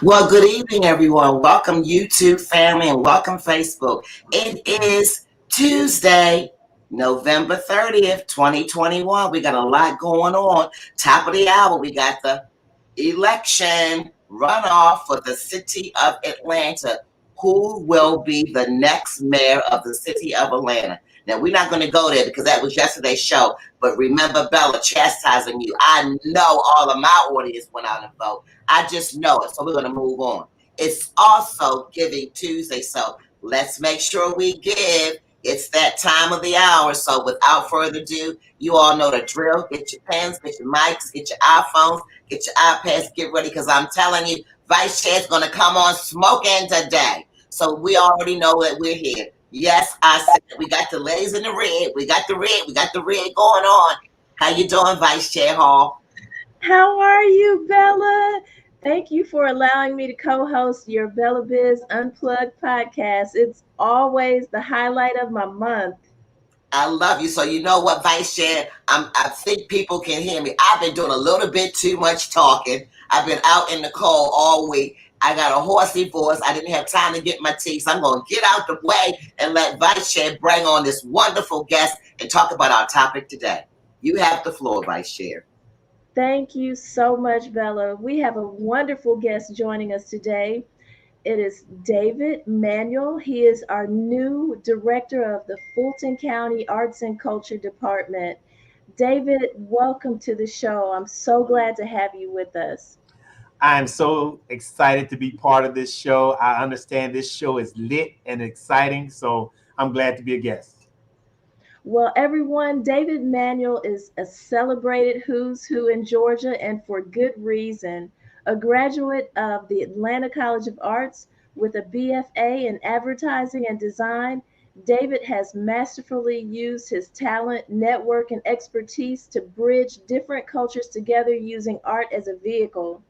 Well, good evening, everyone. Welcome, YouTube family, and welcome, Facebook. It is Tuesday, November 30th, 2021. We got a lot going on. Top of the hour, we got the election runoff for the city of Atlanta. Who will be the next mayor of the city of Atlanta? Now, we're not going to go there because that was yesterday's show. But remember Bella chastising you. I know all of my audience went out and vote. I just know it. So we're going to move on. It's also Giving Tuesday. So let's make sure we give. It's that time of the hour. So without further ado, you all know the drill. Get your pens, get your mics, get your iPhones, get your iPads, get ready, because I'm telling you, Vice Chair's going to come on smoking today. So we already know that we're here. Yes, I said we got the ladies in the red. We got the red going on. How you doing, Vice Chair Hall? How are you, Bella? Thank you for allowing me to co-host your Bella Biz Unplugged podcast. It's always the highlight of my month. I love you. So you know what, Vice Chair? I think people can hear me. I've been doing a little bit too much talking. I've been out in the cold all week. I got a hoarse voice. I didn't have time to get my tea. So I'm going to get out the way and let Vice Chair bring on this wonderful guest and talk about our topic today. You have the floor, Vice Chair. Thank you so much, Bella. We have a wonderful guest joining us today. It is David Manuel. He is our new director of the Fulton County Arts and Culture Department. David, welcome to the show. I'm so glad to have you with us. I'm so excited to be part of this show. I understand this show is lit and exciting, so I'm glad to be a guest. Well, everyone, David Manuel is a celebrated who's who in Georgia, and for good reason. A graduate of the Atlanta College of Arts with a BFA in advertising and design, David has masterfully used his talent, network, and expertise to bridge different cultures together using art as a vehicle.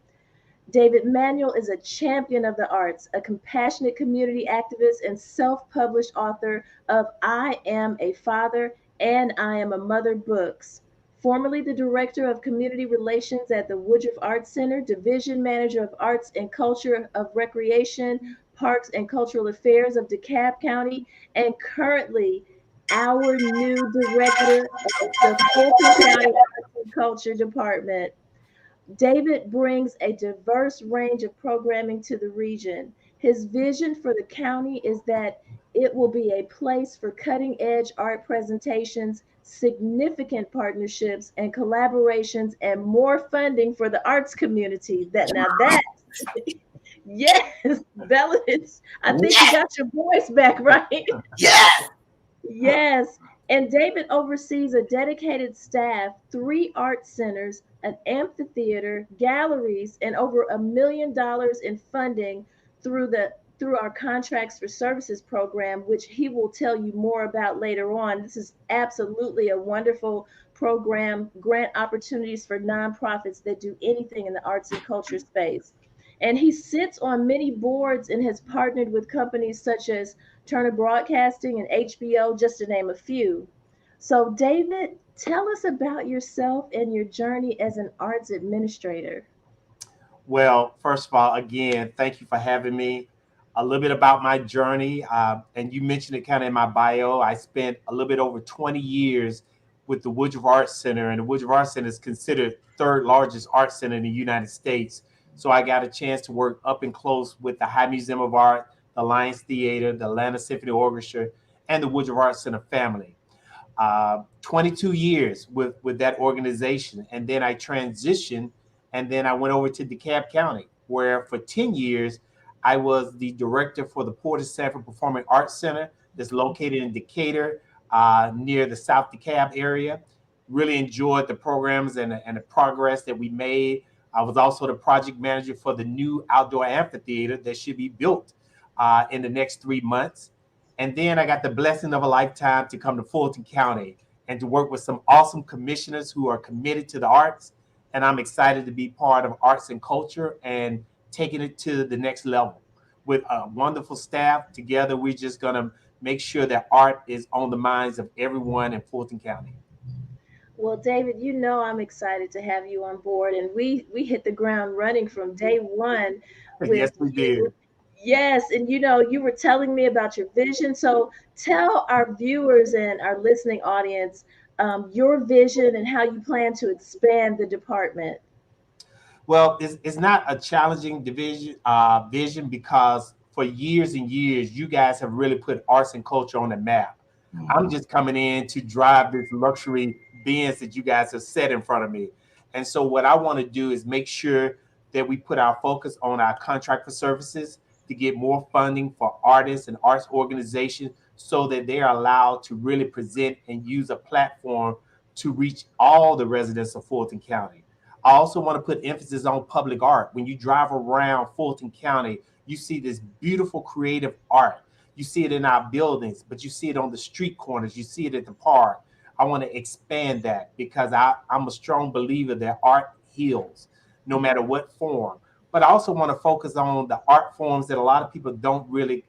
David Manuel is a champion of the arts, a compassionate community activist, and self published author of I Am a Father and I Am a Mother books. Formerly the Director of Community Relations at the Woodruff Arts Center, Division Manager of Arts and Culture of Recreation, Parks and Cultural Affairs of DeKalb County, and currently our new Director of the Fulton County Arts and Culture Department. David brings a diverse range of programming to the region. His vision for the county is that it will be a place for cutting edge art presentations, significant partnerships and collaborations, and more funding for the arts community. That yes, Bella, I think you Yes, got your voice back, right? yes. Yes, and David oversees a dedicated staff, three art centers, an amphitheater, galleries, and over $1 million in funding through our contracts for services program, which he will tell you more about later on. This is absolutely a wonderful program, grant opportunities for nonprofits that do anything in the arts and culture space. And he sits on many boards and has partnered with companies such as Turner Broadcasting and HBO, just to name a few. So, David, tell us about yourself and your journey as an arts administrator. Well, first of all, again, thank you for having me. A little bit about my journey, and you mentioned it kind of in my bio. I spent a little bit over 20 years with the Woodruff Arts Center, and the Woodruff Arts Center is considered third largest art center in the United States. So I got a chance to work up and close with the High Museum of Art, the Lions Theater, the Atlanta Symphony Orchestra, and the Woodruff Arts Center family. 22 years with that organization. And then I transitioned and then I went over to DeKalb County, where for 10 years, I was the director for the Porter Sanford Performing Arts Center that's located in Decatur, near the South DeKalb area. Really enjoyed the programs and the progress that we made. I was also the project manager for the new outdoor amphitheater that should be built in the next 3 months. And then I got the blessing of a lifetime to come to Fulton County and to work with some awesome commissioners who are committed to the arts. And I'm excited to be part of arts and culture and taking it to the next level. With a wonderful staff together, we're just going to make sure that art is on the minds of everyone in Fulton County. Well, David, you know I'm excited to have you on board, and we hit the ground running from day one with Yes, we you. did. Yes, and you were telling me about your vision. So tell our viewers and our listening audience your vision and how you plan to expand the department. Well, it's not a challenging vision because for years and years, you guys have really put arts and culture on the map. I'm Mhm. just coming in to drive this luxury Benz that you guys have set in front of me. And so, what I want to do is make sure that we put our focus on our contract for services to get more funding for artists and arts organizations so that they are allowed to really present and use a platform to reach all the residents of Fulton County. I also want to put emphasis on public art. When you drive around Fulton County, you see this beautiful creative art. You see it in our buildings, but you see it on the street corners. You see it at the park. I want to expand that because I'm a strong believer that art heals no matter what form. But I also want to focus on the art forms that a lot of people don't really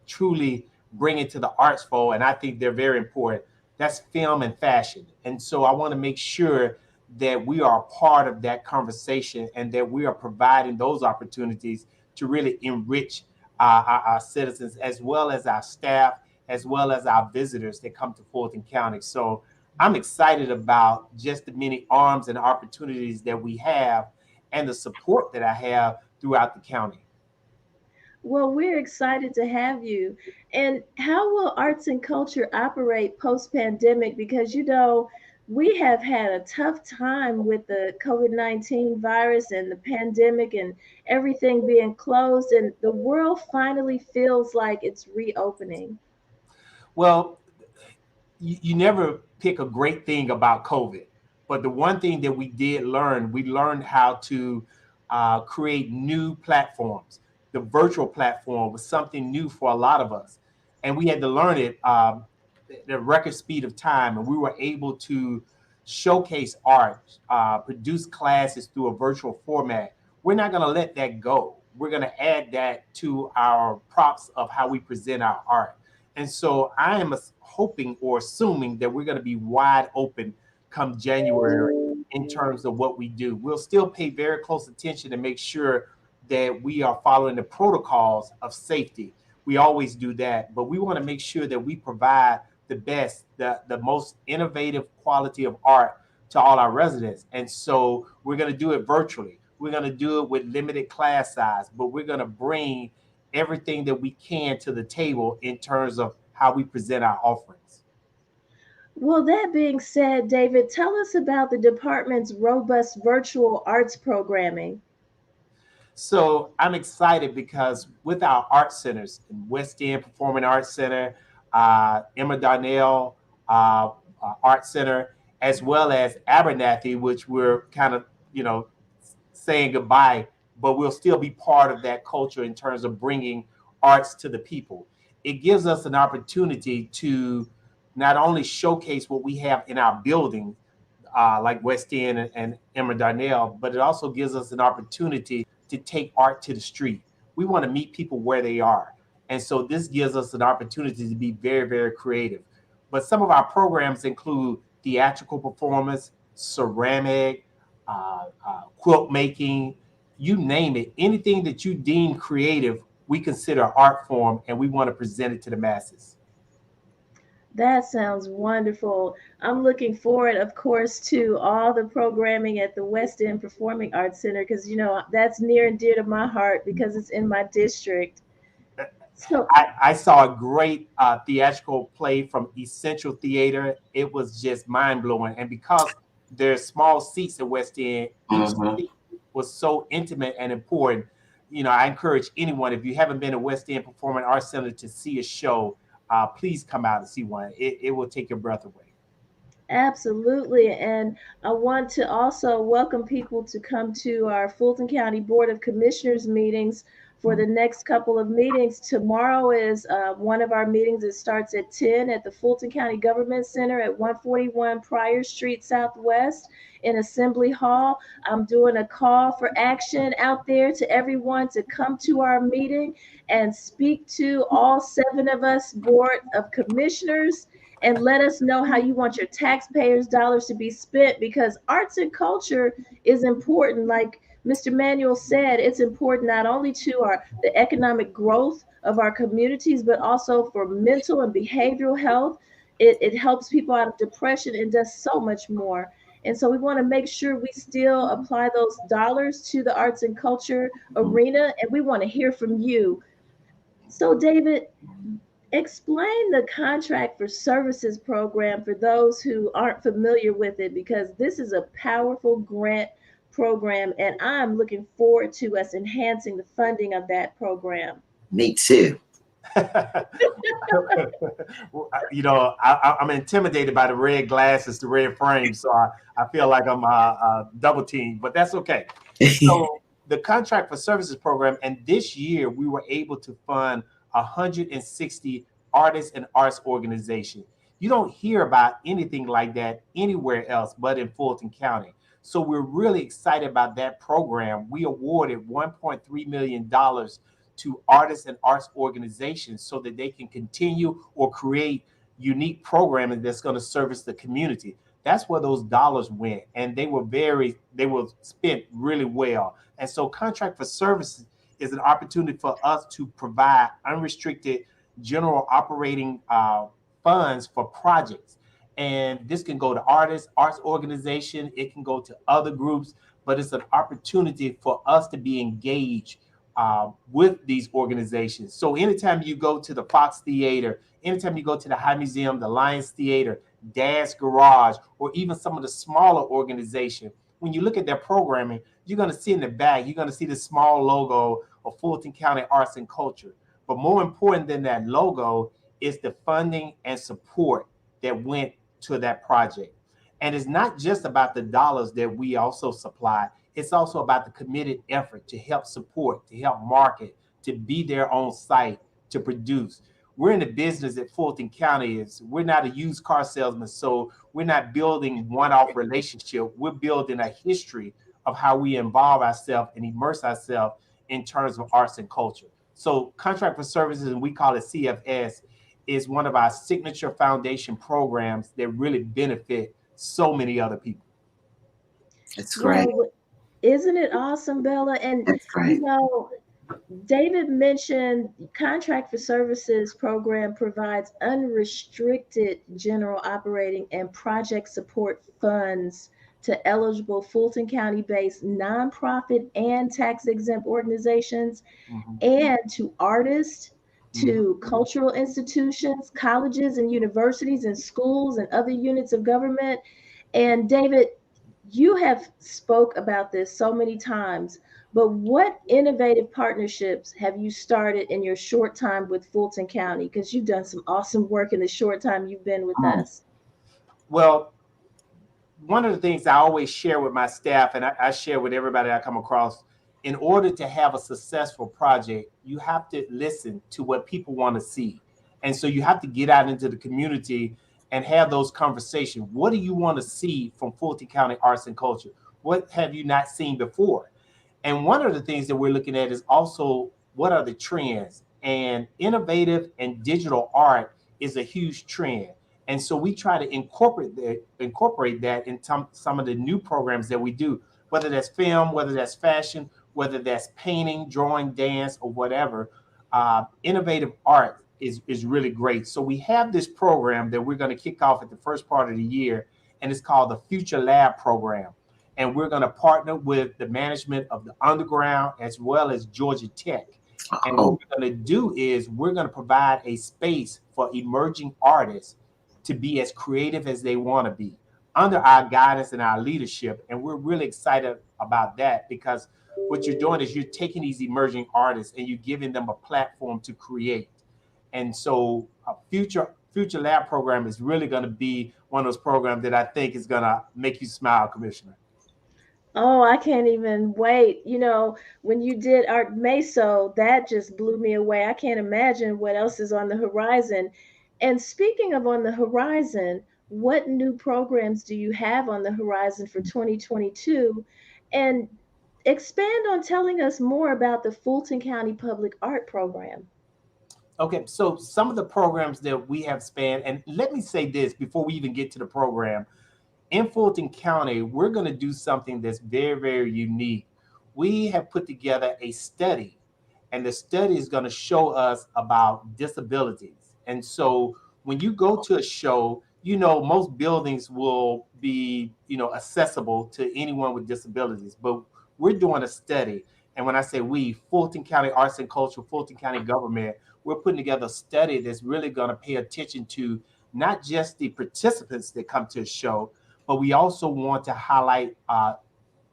truly bring into the arts fold, and I think they're very important. That's film and fashion. And so I want to make sure that we are a part of that conversation and that we are providing those opportunities to really enrich our citizens as well as our staff, as well as our visitors that come to Fulton County. So I'm excited about just the many arms and opportunities that we have and the support that I have throughout the county. Well, we're excited to have you. And how will arts and culture operate post pandemic? Because, we have had a tough time with the COVID-19 virus and the pandemic and everything being closed, and the world finally feels like it's reopening. Well, you never pick a great thing about COVID, but the one thing that we did learn, we learned how to create new platforms. The virtual platform was something new for a lot of us, and we had to learn it at a record speed of time, and we were able to showcase art, produce classes through a virtual format. We're not going to let that go. We're going to add that to our props of how we present our art. And so I am hoping or assuming that we're going to be wide open come January in terms of what we do. We'll still pay very close attention to make sure that we are following the protocols of safety. We always do that, but we want to make sure that we provide the best, the most innovative quality of art to all our residents. And so we're going to do it virtually. We're going to do it with limited class size, but we're going to bring everything that we can to the table in terms of how we present our offerings. Well, that being said, David, tell us about the department's robust virtual arts programming. So I'm excited because with our art centers, West End Performing Arts Center, Emma Darnell Art Center, as well as Abernathy, which we're kind of, saying goodbye, but we'll still be part of that culture in terms of bringing arts to the people. It gives us an opportunity to not only showcase what we have in our buildings, like West End and Emma Darnell, but it also gives us an opportunity to take art to the street. We want to meet people where they are. And so this gives us an opportunity to be very, very creative. But some of our programs include theatrical performance, ceramic, quilt making, you name it. Anything that you deem creative, we consider art form and we want to present it to the masses. That sounds wonderful. I'm looking forward, of course, to all the programming at the West End Performing Arts Center because, that's near and dear to my heart because it's in my district. So, I saw a great theatrical play from Essential Theater. It was just mind blowing. And because there's small seats at West End, each Mhm. seat was so intimate and important. I encourage anyone, if you haven't been to West End Performing Arts Center to see a show, please come out and see one. It will take your breath away. absolutely. And I want to also welcome people to come to our Fulton County Board of Commissioners meetings for the next couple of meetings. Tomorrow is one of our meetings. It starts at 10 at the Fulton County Government Center at 141 Pryor Street Southwest in Assembly Hall. I'm doing a call for action out there to everyone to come to our meeting and speak to all seven of us Board of Commissioners and let us know how you want your taxpayers' dollars to be spent because arts and culture is important. Like Mr. Manuel said, it's important not only to the economic growth of our communities, but also for mental and behavioral health. It helps people out of depression and does so much more. And so we want to make sure we still apply those dollars to the arts and culture arena, and we want to hear from you. So, David, explain the contract for services program for those who aren't familiar with it, because this is a powerful grant program, and I'm looking forward to us enhancing the funding of that program. Me too. I'm intimidated by the red glasses, the red frame, so I feel like I'm double teamed, but that's okay. So the contract for services program, and this year we were able to fund 160 artists and arts organizations. You don't hear about anything like that anywhere else but in Fulton County. So we're really excited about that program. We awarded $1.3 million to artists and arts organizations so that they can continue or create unique programming that's going to service the community. That's where those dollars went, and they were spent really well. And so contract for services is an opportunity for us to provide unrestricted general operating funds for projects. And this can go to artists, arts organization, it can go to other groups, but it's an opportunity for us to be engaged with these organizations. So anytime you go to the Fox Theater, anytime you go to the High Museum, the Lions Theater, Dad's Garage, or even some of the smaller organizations, when you look at their programming, you're going to see in the back, you're going to see the small logo of Fulton County Arts and Culture. But more important than that logo is the funding and support that went to that project. And it's not just about the dollars that we also supply. It's also about the committed effort to help support, to help market, to be there on site, to produce. We're in the business at Fulton County is we're not a used car salesman, so we're not building one-off relationship. We're building a history of how we involve ourselves and immerse ourselves in terms of arts and culture. So contract for services, and we call it CFS, is one of our signature foundation programs that really benefit so many other people. It's great. Well, isn't it awesome, Bella? And That's you great. know, David mentioned contract for services program provides unrestricted general operating and project support funds to eligible Fulton County based nonprofit and tax exempt organizations, Mhm. and to artists, Mhm. to cultural institutions, colleges and universities and schools and other units of government. And David, you have spoke about this so many times, but what innovative partnerships have you started in your short time with Fulton County? Because you've done some awesome work in the short time you've been with us. Well, one of the things I always share with my staff, and I share with everybody I come across, in order to have a successful project, you have to listen to what people want to see. And so you have to get out into the community and have those conversations. What do you want to see from Fulton County Arts and Culture? What have you not seen before? And one of the things that we're looking at is also what are the trends? And innovative and digital art is a huge trend. And so we try to incorporate that in some of the new programs that we do, whether that's film, whether that's fashion, whether that's painting, drawing, dance, or whatever. Innovative art is really great. So we have this program that we're going to kick off at the first part of the year, and it's called the Future Lab Program. And we're going to partner with the management of the Underground as well as Georgia Tech. And what Oh, we're going to do is we're going to provide a space for emerging artists to be as creative as they want to be under our guidance and our leadership. And we're really excited about that because what you're doing is you're taking these emerging artists and you're giving them a platform to create. And so a future lab program is really going to be one of those programs that I think is going to make you smile, Commissioner. Oh, I can't even wait. When you did Art Meso, that just blew me away. I can't imagine what else is on the horizon. And speaking of on the horizon, what new programs do you have on the horizon for 2022? And expand on telling us more about the Fulton County Public Art Program. Okay, so some of the programs that we have spanned, and let me say this before we even get to the program. In Fulton County, we're going to do something that's very, very unique. we have put together a study, and the study is going to show us about disabilities. And so when you go to a show, most buildings will be, accessible to anyone with disabilities, but we're doing a study. And when I say we, Fulton County Arts and Culture, Fulton County Government, we're putting together a study that's really going to pay attention to not just the participants that come to a show, but we also want to highlight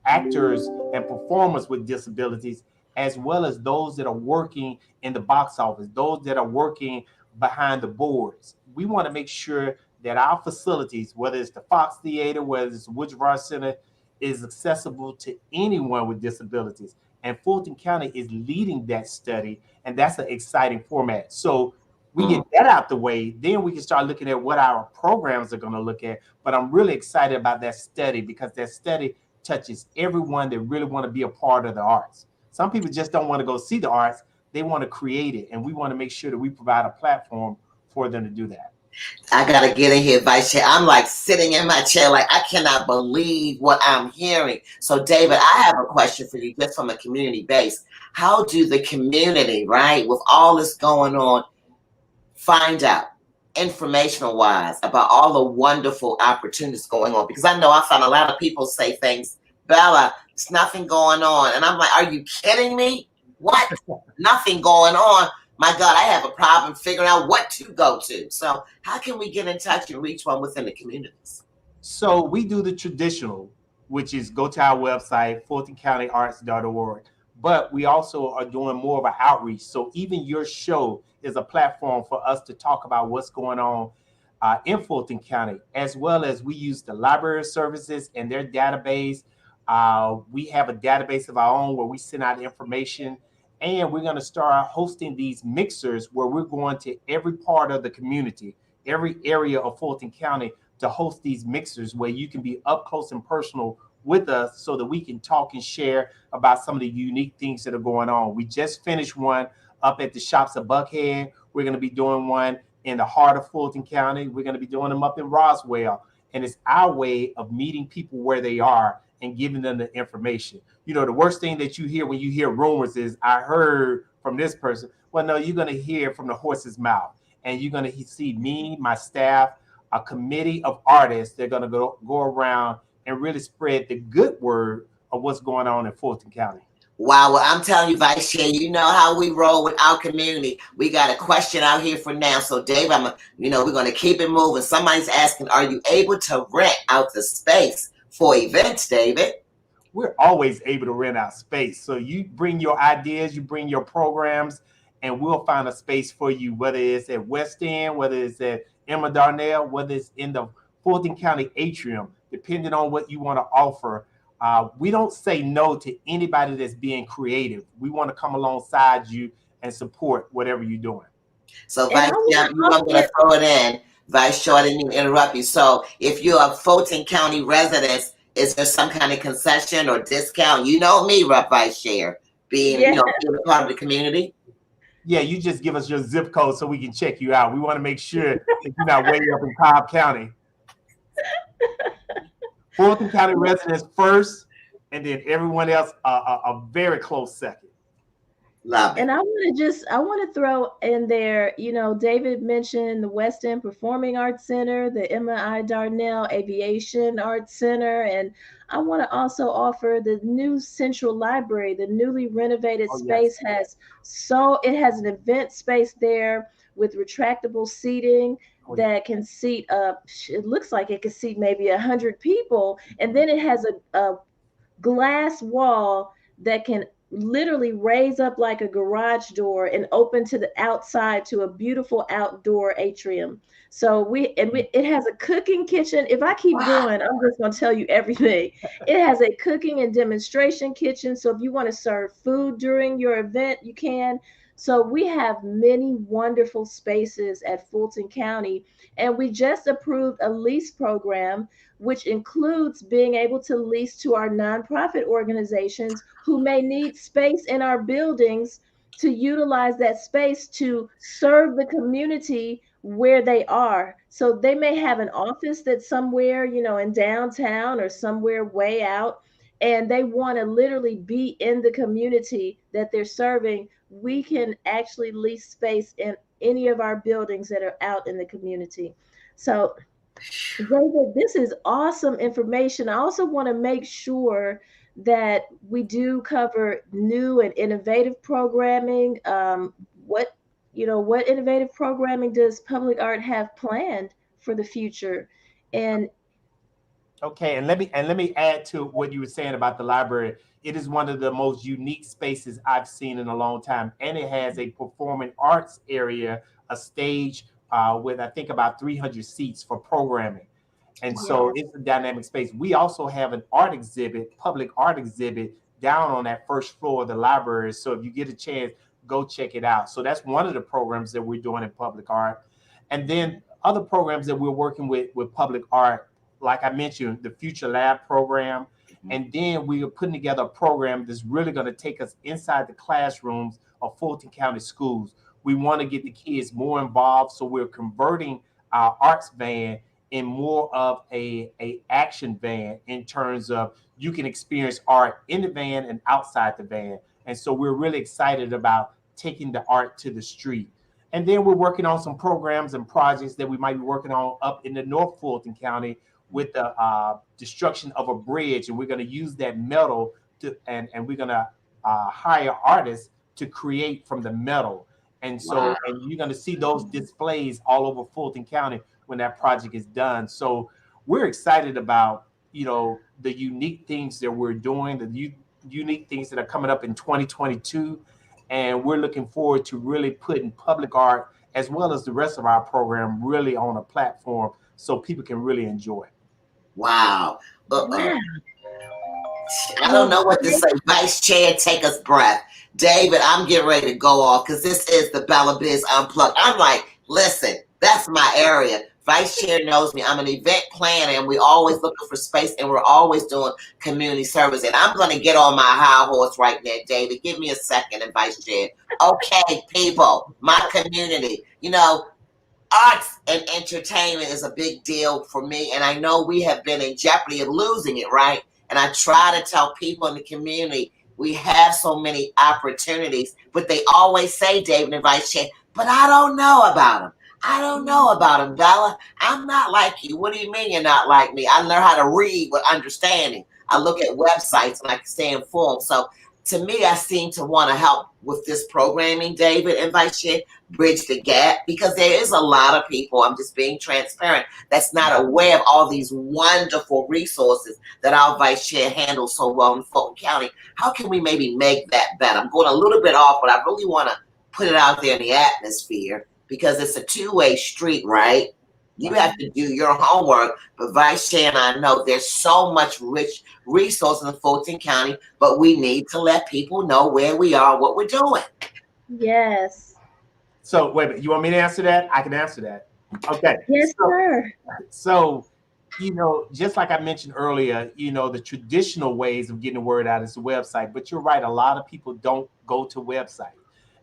actors and performers with disabilities, as well as those that are working in the box office, those that are working behind the boards. We want to make sure that our facilities, whether it's the Fox Theater, whether it's the Woodruff Arts Center, is accessible to anyone with disabilities. And Fulton County is leading that study, and that's an exciting format. So we get that out the way, then we can start looking at what our programs are going to look at. But I'm really excited about that study because that study touches everyone that really want to be a part of the arts. Some people just don't want to go see the arts, they want to create it, and we want to make sure that we provide a platform for them to do that. I gotta get in here, Vice Chair. I'm like sitting in my chair, like I cannot believe what I'm hearing. So, David, I have a question for you, just from a community base. How do the community, right, with all this going on, find out informational wise about all the wonderful opportunities going on? Because I know I found a lot of people say things, Bella, there's nothing going on. And I'm like, are you kidding me? What? Nothing going on. My God, I have a problem figuring out what to go to. So how can we get in touch and reach one within the communities? So we do the traditional, which is go to our website, fultoncountyarts.org. But we also are doing more of an outreach. So even your show is a platform for us to talk about what's going on in Fulton County, as well as we use the library services and their database. We have a database of our own where we send out information. And we're going to start hosting these mixers where we're going to every part of the community, every area of Fulton County, to host these mixers where you can be up close and personal with us so that we can talk and share about some of the unique things that are going on. We just finished one up at the shops of Buckhead. We're going to be doing one in the heart of Fulton County. We're going to be doing them up in Roswell. And it's our way of meeting people where they are and giving them the information. The worst thing that you hear when you hear rumors is, I heard from this person. Well, no, you're going to hear from the horse's mouth. And you're going to see me, my staff, a committee of artists. They're going to go around and really spread the good word of what's going on in Fulton County. Wow, well, I'm telling you, Vice Chair, you know how we roll with our community. We got a question out here for now. So, Dave, we're going to keep it moving. Somebody's asking, are you able to rent out the space for events, David? We're always able to rent out space. So you bring your ideas, you bring your programs, and we'll find a space for you, whether it's at West End, whether it's at Emma Darnell, whether it's in the Fulton County atrium, depending on what you want to offer. We don't say no to anybody that's being creative. We want to come alongside you and support whatever you're doing. So, Vice Chair, I'm going to throw it in. Vice Chair, I didn't mean to interrupt you. So, if you're a Fulton County resident, is there some kind of concession or discount? You know me, Vice Chair, being a part of the community. Yeah, you just give us your zip code so we can check you out. We want to make sure that you're not way up in Cobb County. Fulton County residents first, and then everyone else a very close second. Love it. And I want to throw in there, David mentioned the West End Performing Arts Center, the Emma I. Darnell Aviation Arts Center, and I want to also offer the new Central Library. The newly renovated space has an event space there with retractable seating that can seat it looks like it can seat maybe 100 people, and then it has a glass wall that can literally raise up like a garage door and open to the outside to a beautiful outdoor atrium. So it has a cooking kitchen. If I keep going, I'm just going to tell you everything. It has a cooking and demonstration kitchen. So if you want to serve food during your event, you can. So we have many wonderful spaces at Fulton County, and we just approved a lease program, which includes being able to lease to our nonprofit organizations who may need space in our buildings to utilize that space to serve the community where they are. So they may have an office that's somewhere, in downtown or somewhere way out. and they want to literally be in the community that they're serving, we can actually lease space in any of our buildings that are out in the community. So, David, this is awesome information. I also want to make sure that we do cover new and innovative programming. What what innovative programming does Public Art have planned for the future? And Okay, and let me add to what you were saying about the library. It is one of the most unique spaces I've seen in a long time, and it has a performing arts area, a stage with I think about 300 seats for programming, and so yes, it's a dynamic space. We also have an art exhibit, public art exhibit, down on that first floor of the library. So if you get a chance, go check it out. So that's one of the programs that we're doing in public art, and then other programs that we're working with public art, like I mentioned, the Future Lab program. And then we are putting together a program that's really going to take us inside the classrooms of Fulton County schools. We want to get the kids more involved, so we're converting our arts van in more of a action van, in terms of you can experience art in the van and outside the van. And so we're really excited about taking the art to the street. And then we're working on some programs and projects that we might be working on up in the North Fulton County with the destruction of a bridge, and we're going to use that metal to, and we're going to hire artists to create from the metal. And so, Wow. and you're going to see those displays all over Fulton County when that project is done. So we're excited about, the unique things that we're doing, the unique things that are coming up in 2022. And we're looking forward to really putting public art as well as the rest of our program really on a platform so people can really enjoy it. Wow. wow. I don't Well, know what to David, say. Vice Chair, take us breath. David, I'm getting ready to go off because this is the Bella Biz Unplugged. I'm like, listen, that's my area. Vice Chair knows me. I'm an event planner, and we're always looking for space, and we're always doing community service. And I'm going to get on my high horse right now, David. Give me a second, and Vice Chair. Okay, people, my community. Arts and entertainment is a big deal for me, and I know we have been in jeopardy of losing it, right? And I try to tell people in the community we have so many opportunities, but they always say, David and Vice Chair, but I don't know about them. I don't know about them, Bella. I'm not like you. What do you mean you're not like me? I learn how to read with understanding. I look at websites and I can stay informed. So to me, I seem to want to help with this programming, David and Vice Chair, bridge the gap, because there is a lot of people, I'm just being transparent, that's not aware of all these wonderful resources that our Vice Chair handles so well in Fulton County. How can we maybe make that better? I'm going a little bit off, but I really want to put it out there in the atmosphere because it's a two-way street, right? You have to do your homework, but Vice Chair and I know there's so much rich resources in Fulton County, but we need to let people know where we are, what we're doing. yes, So wait a minute, you want me to answer that? I can answer that. Okay. yes, So, sir. so just like I mentioned earlier, the traditional ways of getting the word out is the website. But you're right, a lot of people don't go to website.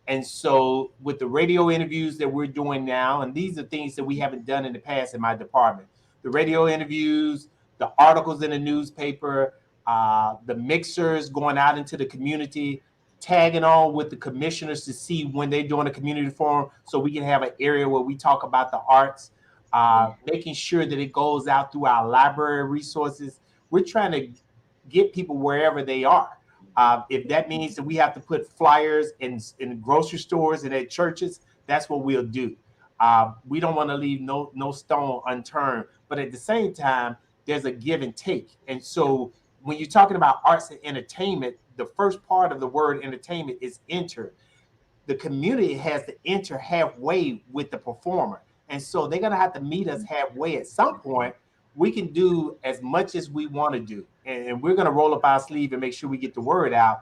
And so with the radio interviews that we're doing now, and these are things that we haven't done in the past in my department, the radio interviews, the articles in the newspaper, the mixers going out into the community, tagging on with the commissioners to see when they're doing a community forum so we can have an area where we talk about the arts, making sure that it goes out through our library resources. We're trying to get people wherever they are. If that means that we have to put flyers in grocery stores and at churches, that's what we'll do. We don't want to leave no stone unturned, but at the same time, there's a give and take. And so when you're talking about arts and entertainment, the first part of the word entertainment is enter. The community has to enter halfway with the performer. And so they're going to have to meet us halfway at some point. We can do as much as we want to do. And we're going to roll up our sleeve and make sure we get the word out.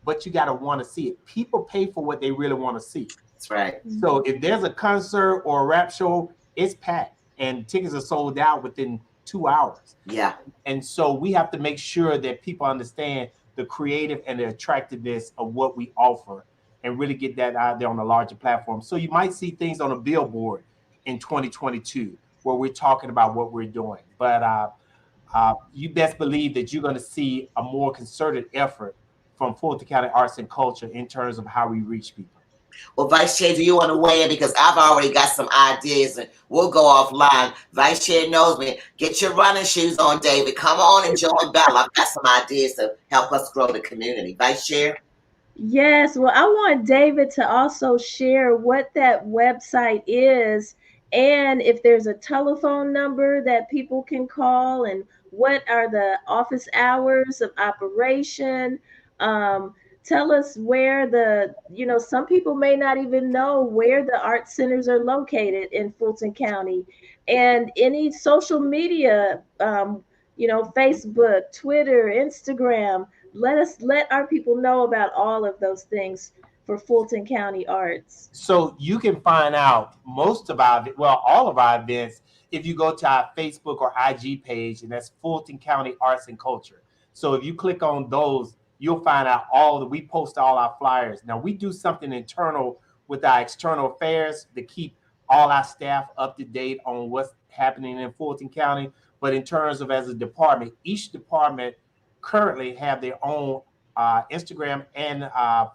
But you got to want to see it. People pay for what they really want to see. That's right. So if there's a concert or a rap show, it's packed and tickets are sold out within 2 hours. Yeah. And so we have to make sure that people understand the creative and the attractiveness of what we offer and really get that out there on a larger platform. So you might see things on a billboard in 2022 where we're talking about what we're doing. But you best believe that you're going to see a more concerted effort from Fulton County Arts and Culture in terms of how we reach people. Well, Vice Chair, do you want to weigh in? Because I've already got some ideas and we'll go offline. Vice Chair knows me. Get your running shoes on, David. Come on and join Bella. I've got some ideas to help us grow the community. Vice Chair? Yes, well, I want David to also share what that website is and if there's a telephone number that people can call and what are the office hours of operation. Um, Tell us where some people may not even know where the art centers are located in Fulton County, and any social media, Facebook, Twitter, Instagram. Let our people know about all of those things for Fulton County Arts. So you can find out most of our, well, all of our events if you go to our Facebook or IG page, and that's Fulton County Arts and Culture. So if you click on those, you'll find out all that we post all our flyers. Now we do something internal with our external affairs to keep all our staff up to date on what's happening in Fulton County. But in terms of as a department, each department currently have their own Instagram and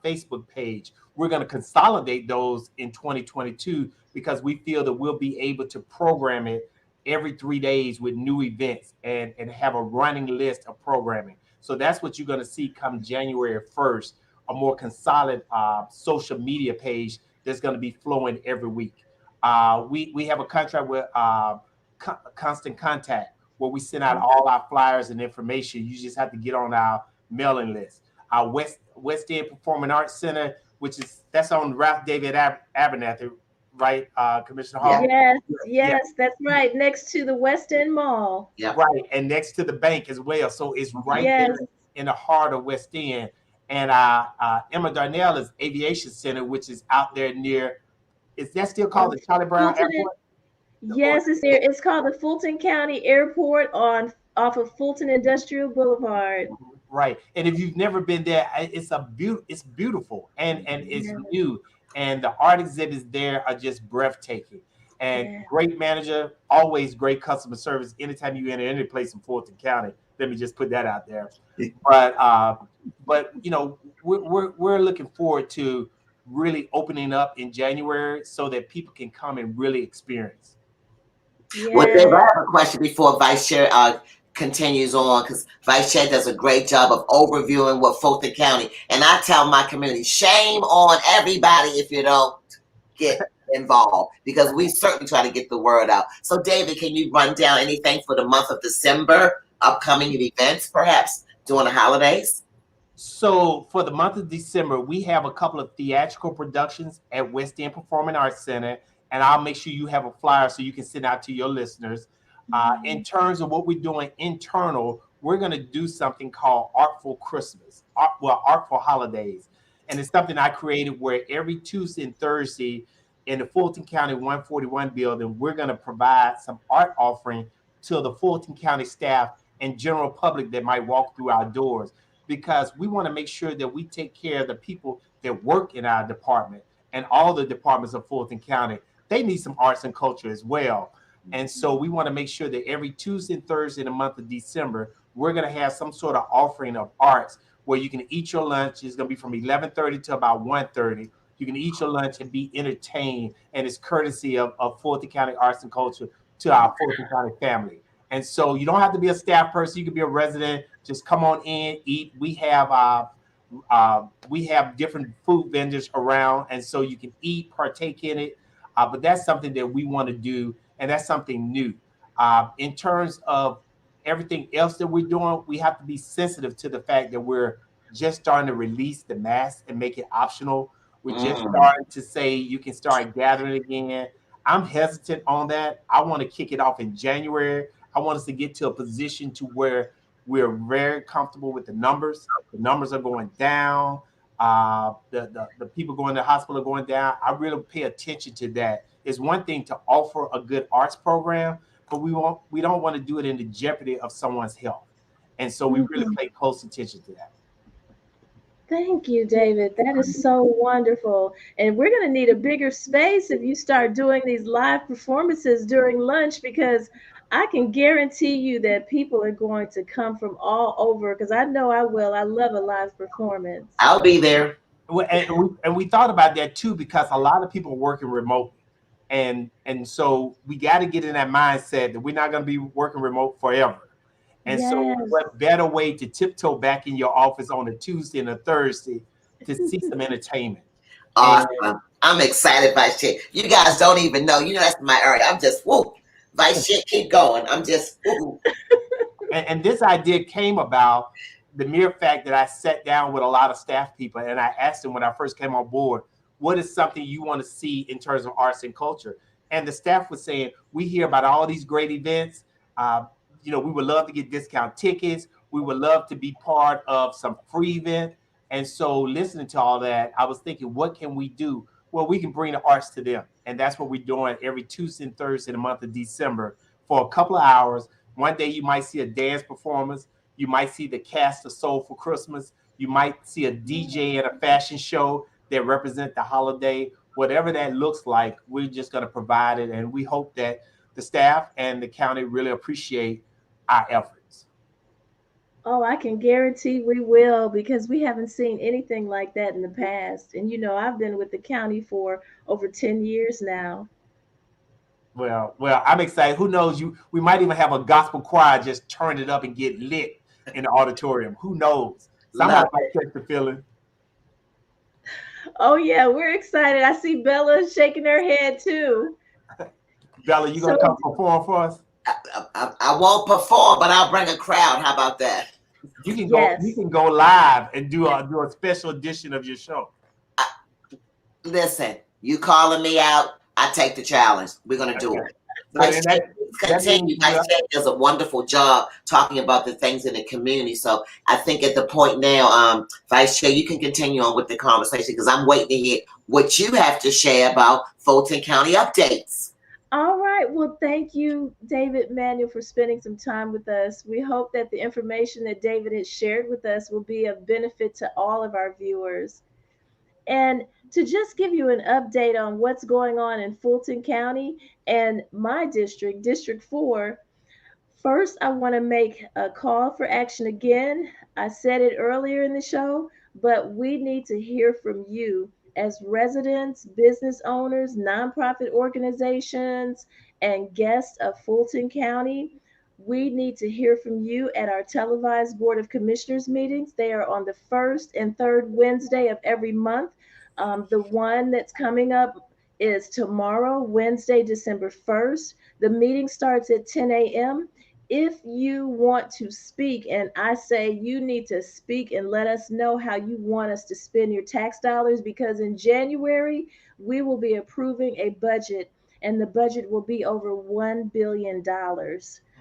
Facebook page. We're going to consolidate those in 2022 because we feel that we'll be able to program it every 3 days with new events and have a running list of programming. So that's what you're going to see come January 1st, a more consolidated social media page that's going to be flowing every week. We have a contract with Constant Contact where we send out all our flyers and information. You just have to get on our mailing list. Our West End Performing Arts Center, that's on Ralph David Abernathy, right, Commissioner Hall? Yes, that's right. Next to the West End Mall. Yeah. Right, and next to the bank as well. So it's right Yes. there in the heart of West End. And Emma Darnell is Aviation Center, which is out there near. Is that still called the Charlie Brown Fulton Airport? Yes, it's called the Fulton County Airport off of Fulton Industrial Boulevard. Right, and if you've never been there, it's beautiful and it's Yeah. new, and the art exhibits there are just breathtaking. And Yeah. great manager, always great customer service. Anytime you enter any place in Fulton County, let me just put that out there. But we're looking forward to really opening up in January so that people can come and really experience. Well, Dave, I Yeah. have a question before Vice Chair continues on, because Vice Chair does a great job of overviewing what Fulton County, and I tell my community, shame on everybody if you don't get involved, because we certainly try to get the word out. So, David, can you run down anything for the month of December, upcoming events, perhaps during the holidays? So for the month of December, we have a couple of theatrical productions at West End Performing Arts Center, and I'll make sure you have a flyer so you can send out to your listeners. In terms of what we're doing internal, we're going to do something called Artful Christmas, Artful Holidays. And it's something I created where every Tuesday and Thursday in the Fulton County 141 building, we're going to provide some art offering to the Fulton County staff and general public that might walk through our doors, because we want to make sure that we take care of the people that work in our department and all the departments of Fulton County. They need some arts and culture as well. And so we want to make sure that every Tuesday and Thursday in the month of December, we're going to have some sort of offering of arts where you can eat your lunch. It's going to be from 11:30 to about 1:30. You can eat your lunch and be entertained. And it's courtesy of Fulton County Arts and Culture to our Fulton County family. And so you don't have to be a staff person. You can be a resident. Just come on in, eat. We have different food vendors around, and so you can eat, partake in it. But that's something that we want to do, and that's something new. In terms of everything else that we're doing, we have to be sensitive to the fact that we're just starting to release the mask and make it optional. We're just starting to say you can start gathering again. I'm hesitant on that. I want to kick it off in January. I want us to get to a position to where we're very comfortable with the numbers. The numbers are going down. The people going to the hospital are going down. I really pay attention to that. It's one thing to offer a good arts program, but we don't want to do it in the jeopardy of someone's health. And so we really pay close attention to that. Thank you, David. That is so wonderful. And we're going to need a bigger space if you start doing these live performances during lunch, because I can guarantee you that people are going to come from all over because I know I will. I love a live performance. I'll be there. And we thought about that too because a lot of people are working remotely, and so we got to get in that mindset that we're not going to be working remote forever. And so, Yes. what better way to tiptoe back in your office on a Tuesday and a Thursday to see some entertainment? And Awesome. I'm excited, Vice Chair. You guys don't even know. You know, that's my area. I'm just, whoop. Vice Chair, keep going. I'm just, whoop. and this idea came about the mere fact that I sat down with a lot of staff people and I asked them when I first came on board, what is something you want to see in terms of arts and culture? And the staff was saying, we hear about all these great events. Uh, we would love to get discount tickets. We would love to be part of some free event. And so listening to all that, I was thinking, what can we do? Well, we can bring the arts to them. And that's what we're doing every Tuesday and Thursday in the month of December for a couple of hours. One day you might see a dance performance. You might see the cast of Soulful Christmas. You might see a DJ at a fashion show that represent the holiday. Whatever that looks like, we're just going to provide it. And we hope that the staff and the county really appreciate our efforts. Oh, I can guarantee we will because we haven't seen anything like that in the past. And I've been with the county for over 10 years now. Well, I'm excited. Who knows? We might even have a gospel choir just turn it up and get lit in the auditorium. Who knows? Love Somebody might catch the feeling. Oh, yeah, we're excited. I see Bella shaking her head too. Bella, you So, gonna come perform for us? I won't perform, but I'll bring a crowd. How about that? You can go. You yes. can go live and do a special edition of your show. I, Listen, you calling me out, I take the challenge. We're going to do Okay. it. So then Vice Chair, that means continue. Vice Chair does a wonderful job talking about the things in the community. So I think at the point now, Vice Chair, you can continue on with the conversation because I'm waiting to hear what you have to share about Fulton County updates. All right. Well, thank you, David Manuel, for spending some time with us. We hope that the information that David has shared with us will be of benefit to all of our viewers. And to just give you an update on what's going on in Fulton County and my district, District 4, first, I want to make a call for action again. I said it earlier in the show, but we need to hear from you as residents, business owners, nonprofit organizations, and guests of Fulton County. We need to hear from you at our televised Board of Commissioners meetings. They are on the first and third Wednesday of every month. The one that's coming up is tomorrow, Wednesday, December 1st. The meeting starts at 10 a.m. If you want to speak, and I say you need to speak and let us know how you want us to spend your tax dollars, because in January we will be approving a budget and the budget will be over $1 billion. Mm.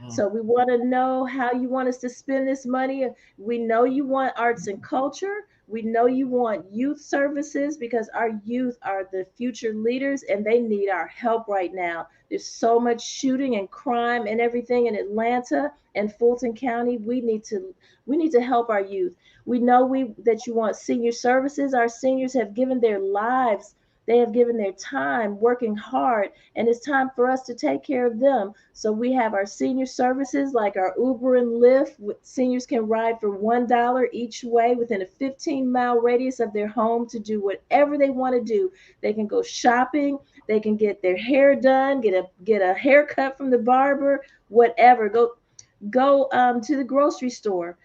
So we want to know how you want us to spend this money. We know you want arts and culture. We know you want youth services because our youth are the future leaders and they need our help right now. There's so much shooting and crime and everything in Atlanta and Fulton County. We need to help our youth. We know we that you want senior services. Our seniors have given their lives. They have given their time working hard, and it's time for us to take care of them. So we have our senior services like our Uber and Lyft. Seniors can ride for $1 each way within a 15-mile radius of their home to do whatever they want to do. They can go shopping, they can get their hair done, get a haircut from the barber, whatever. Go to the grocery store,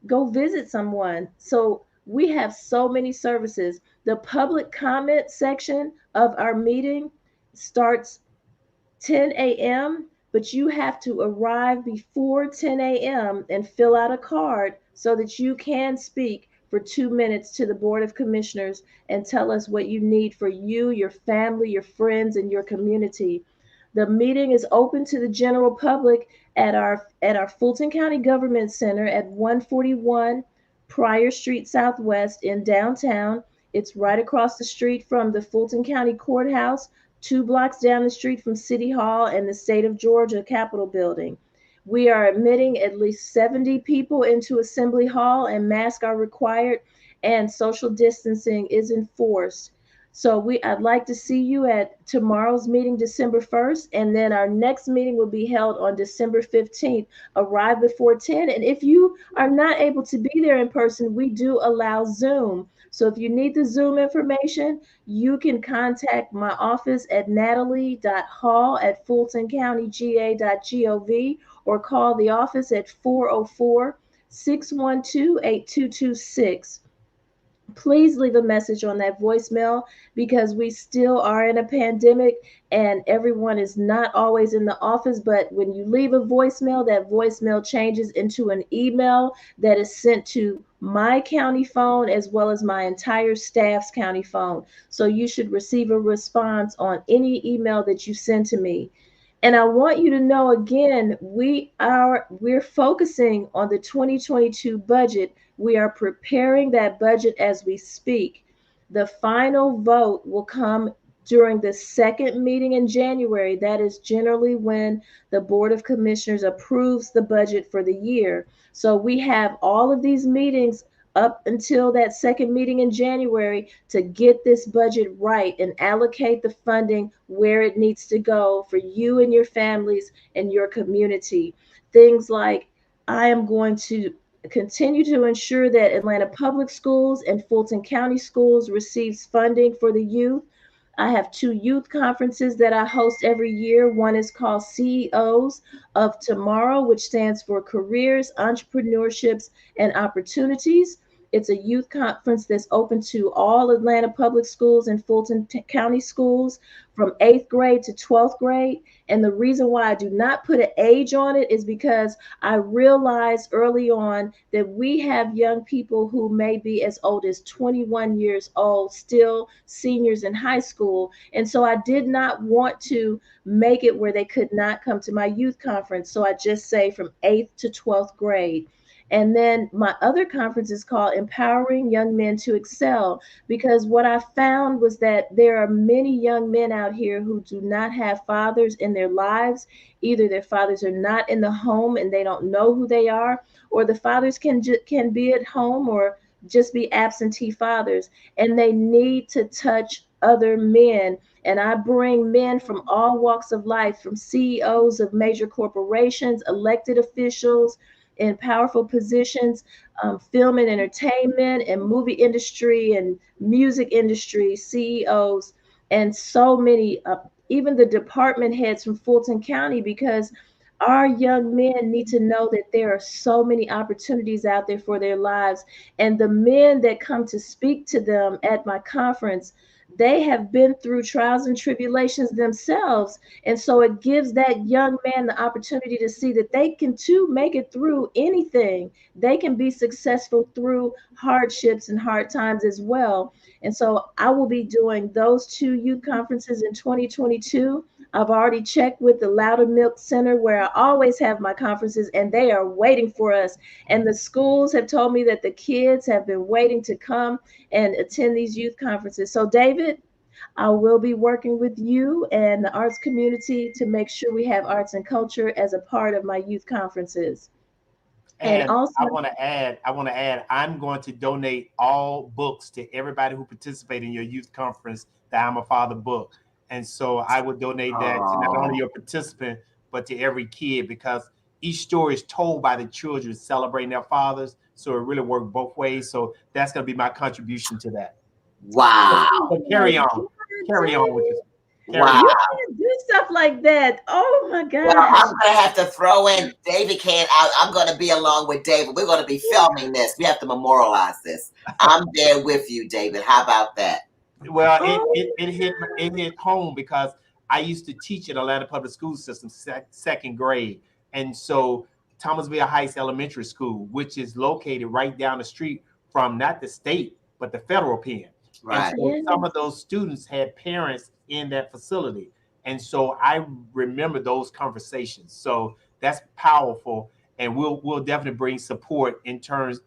go visit someone. So we have so many services. The public comment section of our meeting starts 10 a.m., but you have to arrive before 10 a.m. and fill out a card so that you can speak for 2 minutes to the Board of Commissioners and tell us what you need for you, your family, your friends, and your community. The meeting is open to the general public at our Fulton County Government Center at 141 Pryor Street Southwest in downtown. It's right across the street from the Fulton County Courthouse, 2 blocks down the street from City Hall and the State of Georgia Capitol Building. We are admitting at least 70 people into Assembly Hall, and masks are required, and social distancing is enforced. So I'd like to see you at tomorrow's meeting, December 1st, and then our next meeting will be held on December 15th. Arrive before 10. And if you are not able to be there in person, we do allow Zoom. So if you need the Zoom information, you can contact my office at natalie.hall@fultoncountyga.gov or call the office at 404-612-8226. Please leave a message on that voicemail because we still are in a pandemic and everyone is not always in the office. But when you leave a voicemail, that voicemail changes into an email that is sent to my county phone as well as my entire staff's county phone. So you should receive a response on any email that you send to me. And I want you to know again, we're focusing on the 2022 budget. We are preparing that budget as we speak. The final vote will come during the second meeting in January. That is generally when the Board of Commissioners approves the budget for the year. So we have all of these meetings up until that second meeting in January to get this budget right and allocate the funding where it needs to go for you and your families and your community. Things like I am going to continue to ensure that Atlanta Public Schools and Fulton County Schools receives funding for the youth. I have two youth conferences that I host every year. One is called CEOs of Tomorrow, which stands for Careers, Entrepreneurships, and Opportunities. It's a youth conference that's open to all Atlanta public schools and Fulton County schools from 8th grade to 12th grade. And the reason why I do not put an age on it is because I realized early on that we have young people who may be as old as 21 years old, still seniors in high school. And so I did not want to make it where they could not come to my youth conference. So I just say from 8th to 12th grade. And then my other conference is called Empowering Young Men to Excel, because what I found was that there are many young men out here who do not have fathers in their lives. Either their fathers are not in the home and they don't know who they are, or the fathers can be at home or just be absentee fathers, and they need to touch other men. And I bring men from all walks of life, from CEOs of major corporations, elected officials in powerful positions, film and entertainment and movie industry and music industry, CEOs, and so many, even the department heads from Fulton County, because our young men need to know that there are so many opportunities out there for their lives. And the men that come to speak to them at my conference, they have been through trials and tribulations themselves. And so it gives that young man the opportunity to see that they can too make it through anything. They can be successful through hardships and hard times as well. And so I will be doing those two youth conferences in 2022. I've already checked with the Loudermilk Center where I always have my conferences, and they are waiting for us. And the schools have told me that the kids have been waiting to come and attend these youth conferences. So, David, I will be working with you and the arts community to make sure we have arts and culture as a part of my youth conferences. And And also, I'm going to donate all books to everybody who participated in your youth conference, the I'm a Father book. And so I would donate that to not only your participant, but to every kid, because each story is told by the children celebrating their fathers. So it really worked both ways. So that's going to be my contribution to that. Wow. So carry on. Carry on with this. Wow. You can't do stuff like that. Oh my Well, I'm gosh. going to have to throw in David can't out. I'm going to be along with David. We're going to be filming this. We have to memorialize this. I'm there with you, David. How about that? Well, Oh, it hit home because I used to teach at Atlanta Public School System second grade, and so Thomasville Heights Elementary School, which is located right down the street from not the state but the federal pen. And Right. so yeah. some of those students had parents in that facility, and so I remember those conversations. So that's powerful, and we'll definitely bring support in terms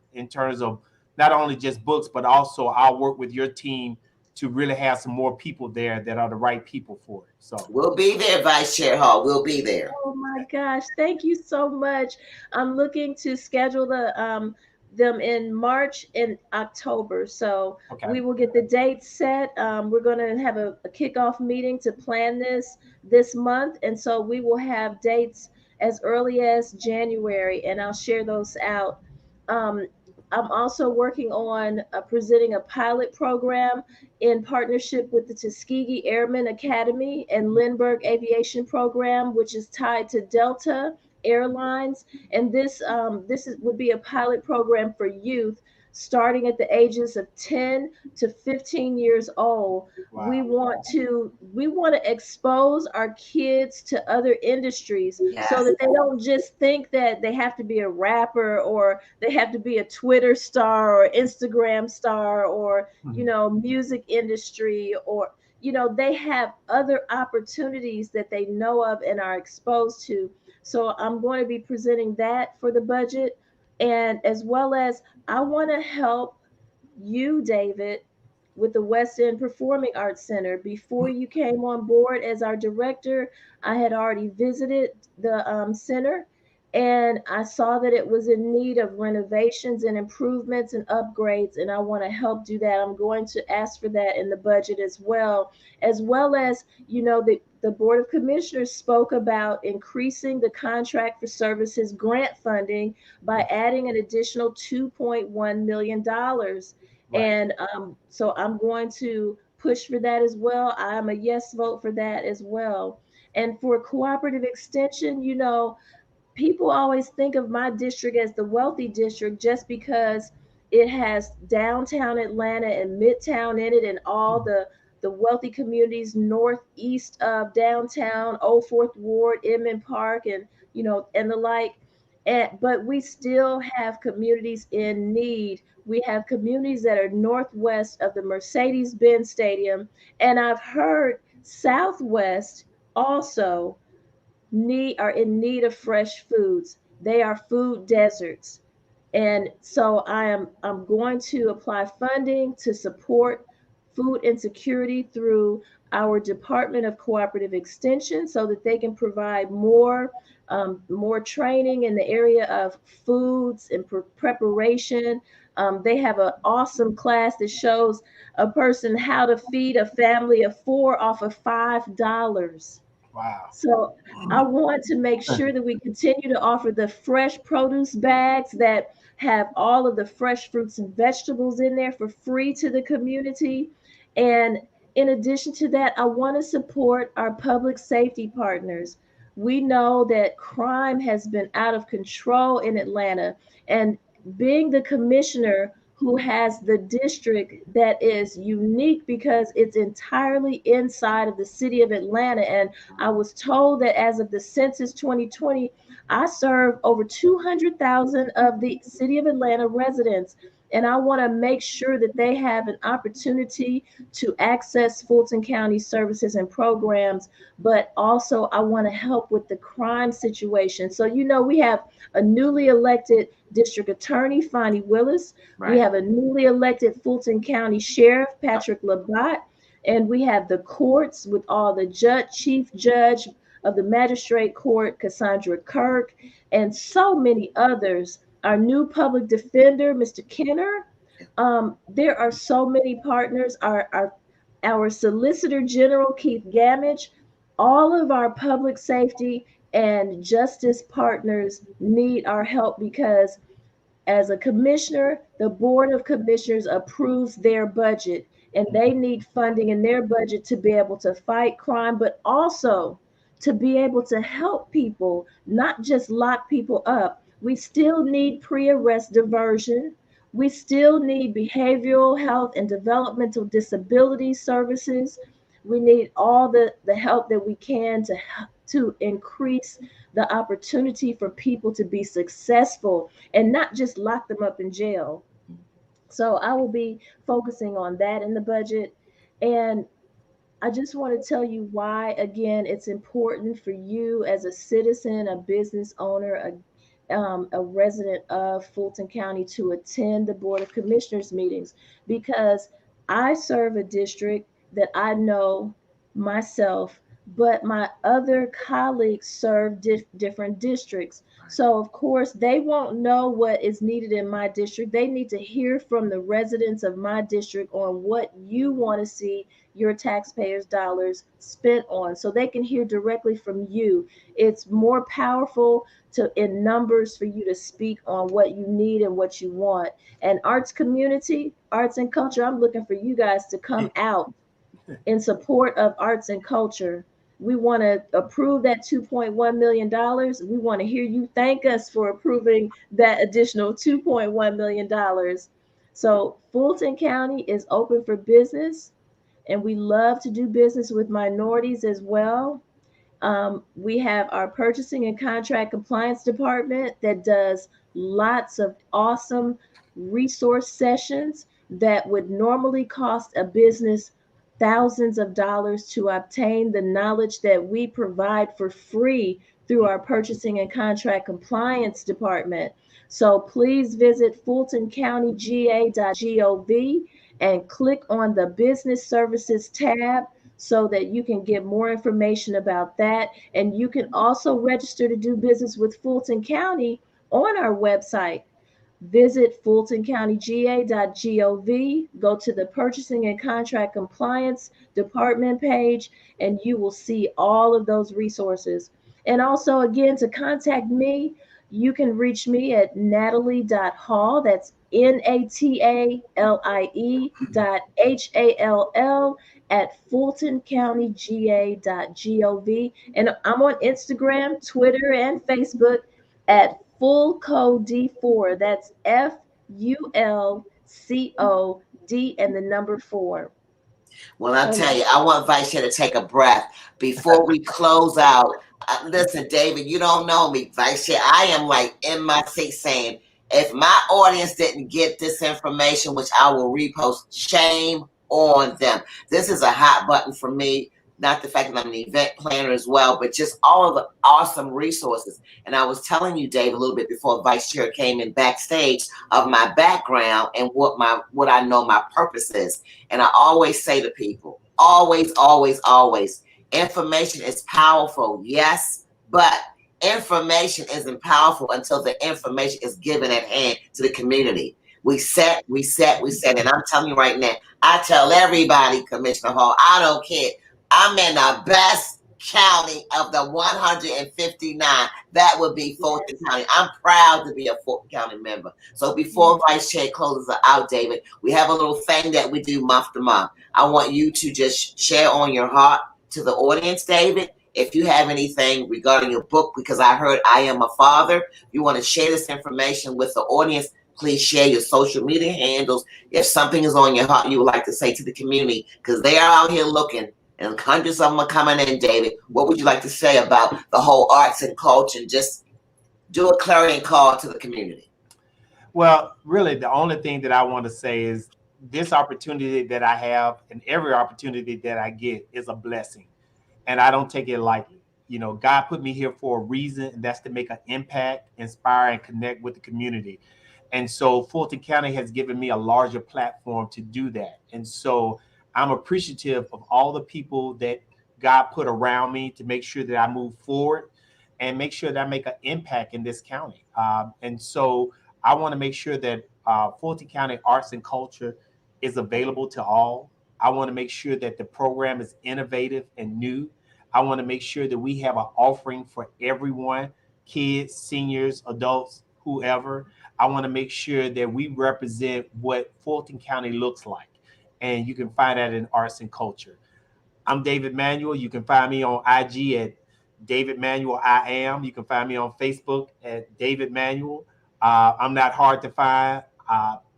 of not only just books, but also I'll work with your team to really have some more people there that are the right people for it. So We'll be there, Vice Chair Hall. We'll be there. Oh my gosh, thank you so much. I'm looking to schedule them in March and October. So Okay. we will get the dates set. We're going to have a kickoff meeting to plan this month. And so we will have dates as early as January, and I'll share those out. Um, I'm also working on presenting a pilot program in partnership with the Tuskegee Airmen Academy and Lindbergh Aviation Program, which is tied to Delta Airlines. And would be a pilot program for youth starting at the ages of 10 to 15 years old. we Wow. want to we want to expose our kids to other industries so Yes. that they don't just think that they have to be a rapper, or they have to be a Twitter star or Instagram star, or Mhm. music industry, or they have other opportunities that they know of and are exposed to. So I'm going to be presenting that for the budget, and as well as I want to help you, David, with the West End Performing Arts Center. Before you came on board as our director, I had already visited the center, and I saw that it was in need of renovations and improvements and upgrades, and I want to help do that. I'm going to ask for that in the budget as well as, the Board of Commissioners spoke about increasing the contract for services grant funding by Yeah. adding an additional $2.1 million. Right. And so I'm going to push for that as well. I'm a yes vote for that as well. And for cooperative extension, people always think of my district as the wealthy district just because it has downtown Atlanta and midtown in it, and all the wealthy communities northeast of downtown, Old Fourth Ward, Inman Park, and and the like. But we still have communities in need. We have communities that are northwest of the Mercedes-Benz Stadium, and I've heard southwest also are in need of fresh foods. They are food deserts. And so I'm going to apply funding to support food insecurity through our Department of Cooperative Extension so that they can provide more training in the area of foods and preparation. They have an awesome class that shows a person how to feed a family of four off of $5. Wow. So I want to make sure that we continue to offer the fresh produce bags that have all of the fresh fruits and vegetables in there for free to the community. And in addition to that, I want to support our public safety partners. We know that crime has been out of control in Atlanta, and being the commissioner who has the district that is unique because it's entirely inside of the city of Atlanta. And I was told that as of the census 2020, I serve over 200,000 of the city of Atlanta residents. And I want to make sure that they have an opportunity to access Fulton County services and programs. But also, I want to help with the crime situation. So, we have a newly elected district attorney, Fonnie Willis. We Right. have a newly elected Fulton County Sheriff, Patrick Labatt. And we have the courts with all the chief judge of the magistrate court, Cassandra Kirk, and so many others. Our new public defender, Mr. Kenner. There are so many partners. Our Solicitor General, Keith Gamage. All of our public safety and justice partners need our help because as a commissioner, the Board of Commissioners approves their budget, and they need funding in their budget to be able to fight crime, but also to be able to help people, not just lock people up. We still need pre arrest diversion. We still need behavioral health and developmental disability services. We need all the help that we can to increase the opportunity for people to be successful and not just lock them up in jail. So I will be focusing on that in the budget. And I just want to tell you why, again, it's important for you as a citizen, a business owner, a resident of Fulton County to attend the Board of Commissioners meetings because I serve a district that I know myself but my other colleagues serve different districts. So, of course, they won't know what is needed in my district. They need to hear from the residents of my district on what you want to see your taxpayers' dollars spent on, so they can hear directly from you. It's more powerful to in numbers for you to speak on what you need and what you want. And arts community, arts and culture, I'm looking for you guys to come out in support of arts and culture. We want to approve that $2.1 million. We want to hear you thank us for approving that additional $2.1 million. So Fulton County is open for business, and we love to do business with minorities as well. We have our purchasing and contract compliance department that does lots of awesome resource sessions that would normally cost a business thousands of dollars to obtain the knowledge that we provide for free through our purchasing and contract compliance department. So please visit fultoncountyga.gov and click on the business services tab so that you can get more information about that. And you can also register to do business with Fulton County on our website. Visit fultoncountyga.gov, go to the Purchasing and Contract Compliance Department page, and you will see all of those resources. And also, again, to contact me, you can reach me at natalie.hall. That's Natalie.Hall at fultoncountyga.gov. And I'm on Instagram, Twitter, and Facebook at FulCoD4. That's FULCOD and the number 4. Well, I'll tell you, I want Vice Chair to take a breath before we close out. Listen, David, you don't know me, Vice Chair. I am like in my seat saying, if my audience didn't get this information, which I will repost, shame on them. This is a hot button for me. Not the fact that I'm an event planner as well, but just all of the awesome resources. And I was telling you, Dave, a little bit before Vice Chair came in backstage of my background and what I know my purpose is. And I always say to people, always, always, always, information is powerful, yes, but information isn't powerful until the information is given at hand to the community. We set, and I'm telling you right now, I tell everybody, Commissioner Hall, I don't care. I'm in the best county of the 159. That would be Fulton County. I'm proud to be a Fulton County member. So before Vice Chair closes out, David, we have a little thing that we do month to month. I want you to just share on your heart to the audience, David. If you have anything regarding your book, because I heard I am a father, you want to share this information with the audience, please share your social media handles. If something is on your heart you would like to say to the community, because they are out here looking, and hundreds of them are coming in, David. What would you like to say about the whole arts and culture, and just do a clarion call to the community? Well, really, the only thing that I want to say is this opportunity that I have and every opportunity that I get is a blessing. And I don't take it lightly. You know, God put me here for a reason, and that's to make an impact, inspire, and connect with the community. And so Fulton County has given me a larger platform to do that. And so I'm appreciative of all the people that God put around me to make sure that I move forward and make sure that I make an impact in this county. And so I want to make sure that Fulton County arts and culture is available to all. I want to make sure that the program is innovative and new. I want to make sure that we have an offering for everyone, kids, seniors, adults, whoever. I want to make sure that we represent what Fulton County looks like. And you can find that in arts and culture. I'm David Manuel. You can find me on IG at David Manuel I am. You can find me on Facebook at David Manuel. I'm not hard to find.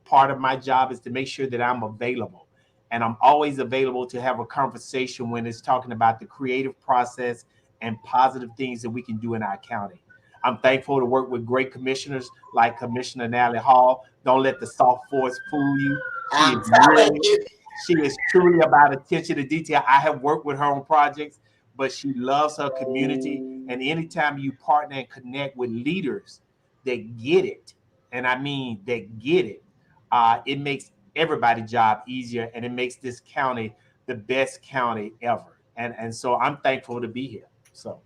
Part of my job is to make sure that I'm available. And I'm always available to have a conversation when it's talking about the creative process and positive things that we can do in our county. I'm thankful to work with great commissioners like Commissioner Natalie Hall. Don't let the soft voice fool you. She I'm is telling really, you. she is truly about attention to detail. I have worked with her on projects, but she loves her community. And anytime you partner and connect with leaders that get it, and I mean that get it makes everybody's job easier, and it makes this county the best county ever. And so I'm thankful to be here. So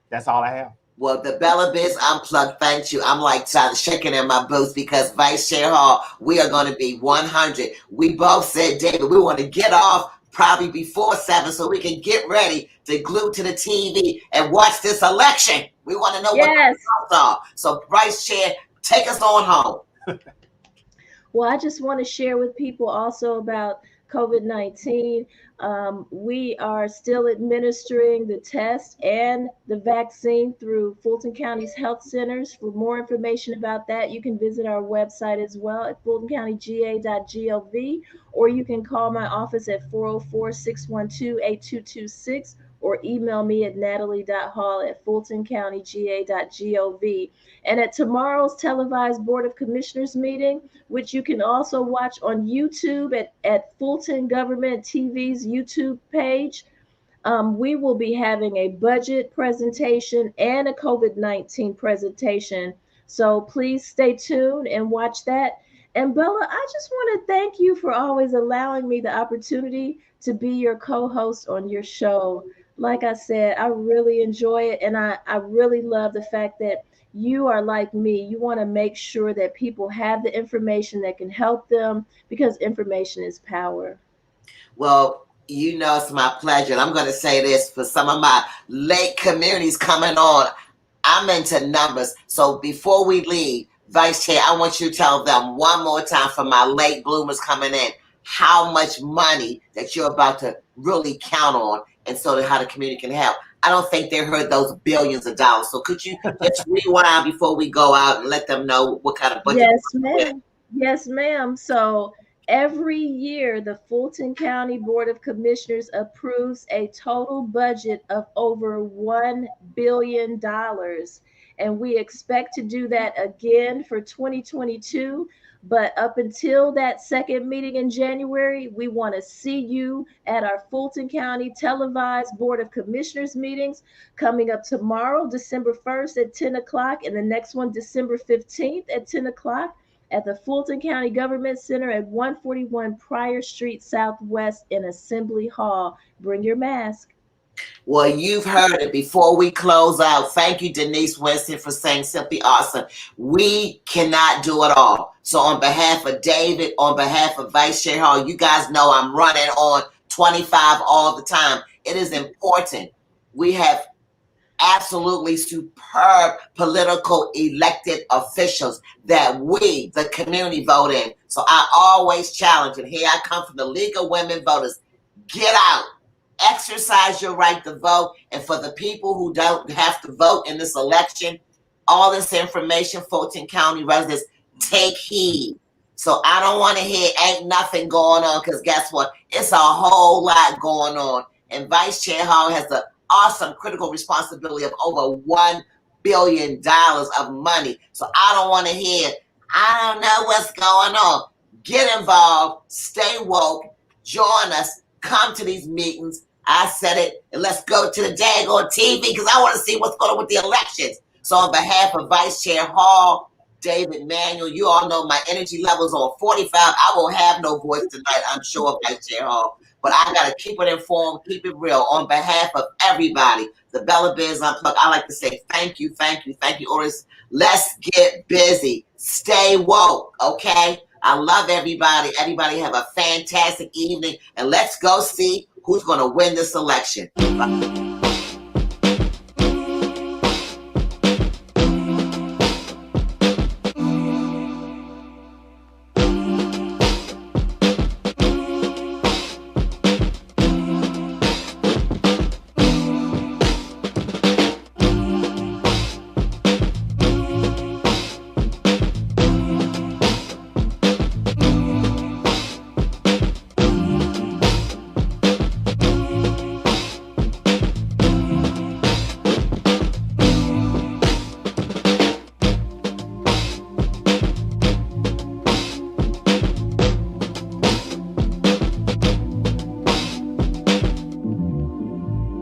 that's all I have. Well, the Bella Biz Unplugged thanks you. I'm like shaking in my boots because Vice Chair Hall, we are going to be 100. We both said, David, we want to get off probably before 7 so we can get ready to glue to the TV and watch this election. We want to know what the results are. So, Vice Chair, take us on home. Well, I just want to share with people also about COVID-19. We are still administering the test and the vaccine through Fulton County's health centers. For more information about that, you can visit our website as well at fultoncountyga.gov, or you can call my office at 404-612-8226, or email me at natalie.hall@fultoncountyga.gov. And at tomorrow's televised Board of Commissioners meeting, which you can also watch on YouTube at Fulton Government TV's YouTube page, we will be having a budget presentation and a COVID-19 presentation. So please stay tuned and watch that. And Bella, I just want to thank you for always allowing me the opportunity to be your co-host on your show. Like I said, I really enjoy it, and I really love the fact that you are like me. You want to make sure that people have the information that can help them, because information is power. Well, you know, it's my pleasure. And I'm going to say this for some of my late communities coming on. I'm into numbers. So before we leave, Vice Chair, I want you to tell them one more time for my late bloomers coming in, how much money that you're about to really count on, and so that how the community can help. I don't think they heard those billions of dollars. So could you just rewind before we go out and let them know what kind of budget? Yes, ma'am. Yes, ma'am. So every year, the Fulton County Board of Commissioners approves a total budget of over $1 billion. And we expect to do that again for 2022. But up until that second meeting in January, we want to see you at our Fulton County Televised Board of Commissioners meetings coming up tomorrow, December 1st at 10 o'clock, and the next one, December 15th at 10 o'clock at the Fulton County Government Center at 141 Pryor Street Southwest in Assembly Hall. Bring your mask. Well, you've heard it. Before we close out, thank you, Denise Winston, for saying simply awesome. We cannot do it all. So on behalf of David, on behalf of Vice Chair Hall, you guys know I'm running on 25 all the time. It is important. We have absolutely superb political elected officials that we, the community, vote in. So I always challenge, and here I come from the League of Women Voters, get out. Exercise your right to vote. And for the people who don't have to vote in this election, all this information, Fulton County residents, take heed. So I don't want to hear ain't nothing going on, because guess what? It's a whole lot going on. And Vice Chair Hall has the awesome critical responsibility of over $1 billion of money. So I don't want to hear, I don't know what's going on. Get involved, stay woke, join us, come to these meetings. I said it, and let's go to the daggone TV, because I want to see what's going on with the elections. So on behalf of Vice Chair Hall, David, Manuel, you all know my energy levels on 45. I won't have no voice tonight, I'm sure, Vice Chair Hall. But I got to keep it informed, keep it real. On behalf of everybody, the Bella Biz Unplugged, I like to say thank you, thank you, thank you, Otis. Let's get busy. Stay woke, okay? I love everybody. Everybody have a fantastic evening. And let's go see who's going to win this election. Bye.